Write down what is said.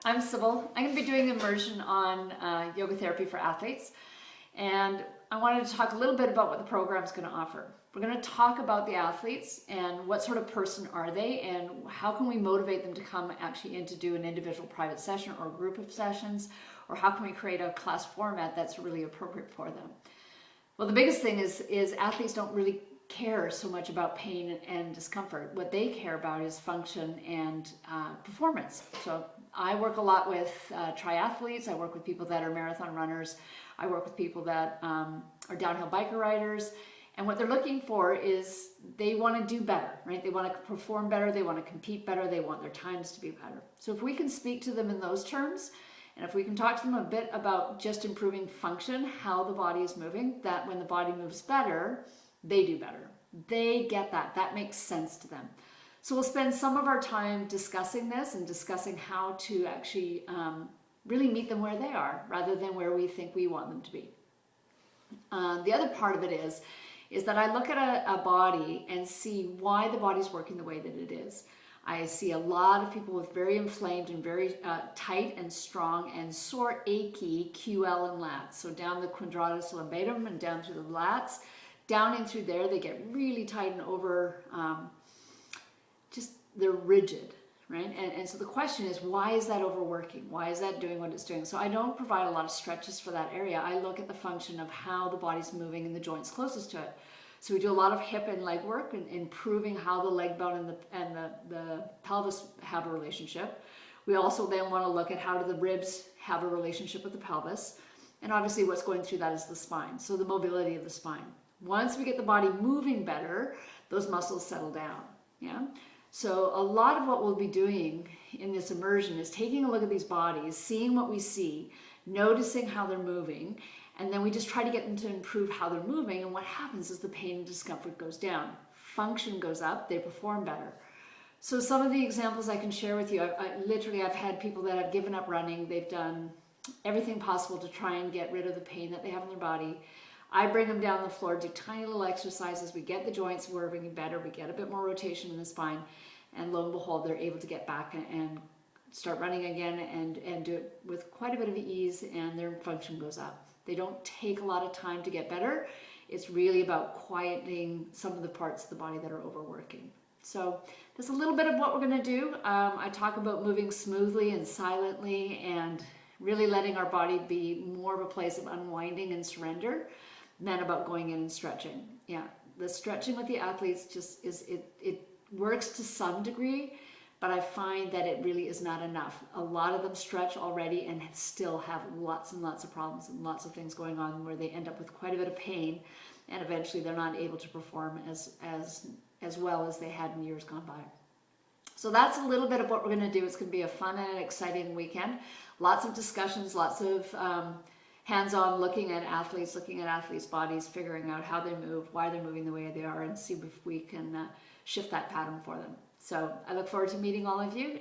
I'm Sybil. I'm going to be doing immersion on yoga therapy for athletes, and I wanted to talk a little bit about what the program is going to offer. We're going to talk about the athletes and what sort of person are they and how can we motivate them to come actually in to do an individual private session or a group of sessions, or how can we create a class format that's really appropriate for them. Well, the biggest thing is athletes don't really care so much about pain and discomfort. What they care about is function and performance. So I work a lot with triathletes. I work with people that are marathon runners. I work with people that are downhill biker riders. And what they're looking for is they want to do better, right? They want to perform better. They want to compete better. They want their times to be better. So if we can speak to them in those terms, and if we can talk to them a bit about just improving function, how the body is moving, that when the body moves better, they do better. They get that. That makes sense to them. So we'll spend some of our time discussing this and discussing how to actually really meet them where they are rather than where we think we want them to be. The other part of it is that I look at a body and see why the body's working the way that it is. I see a lot of people with very inflamed and very tight and strong and sore, achy QL and lats. So down the quadratus lumbatum and down through the lats. Down in through there, they get really tight and over, just they're rigid, right? And so the question is, why is that overworking? Why is that doing what it's doing? So I don't provide a lot of stretches for that area. I look at the function of how the body's moving and the joints closest to it. So we do a lot of hip and leg work and improving how the leg bone and the pelvis have a relationship. We also then want to look at how do the ribs have a relationship with the pelvis. And obviously what's going through that is the spine. So the mobility of the spine. Once we get the body moving better, those muscles settle down, yeah? So a lot of what we'll be doing in this immersion is taking a look at these bodies, seeing what we see, noticing how they're moving, and then we just try to get them to improve how they're moving, and what happens is the pain and discomfort goes down. Function goes up, they perform better. So some of the examples I can share with you, I've had people that have given up running, they've done everything possible to try and get rid of the pain that they have in their body. I bring them down the floor, do tiny little exercises. We get the joints working better. We get a bit more rotation in the spine. And lo and behold, they're able to get back and start running again and do it with quite a bit of ease, and their function goes up. They don't take a lot of time to get better. It's really about quieting some of the parts of the body that are overworking. So that's a little bit of what we're going to do. I talk about moving smoothly and silently and really letting our body be more of a place of unwinding and surrender than about going in and stretching. Yeah, the stretching with the athletes just it works to some degree, but I find that it really is not enough. A lot of them stretch already and still have lots and lots of problems and lots of things going on where they end up with quite a bit of pain, and eventually they're not able to perform as well as they had in years gone by. So that's a little bit of what we're going to do. It's going to be a fun and exciting weekend. Lots of discussions, lots of hands-on looking at athletes bodies, figuring out how they move, why they're moving the way they are, and see if we can shift that pattern for them. So I look forward to meeting all of you.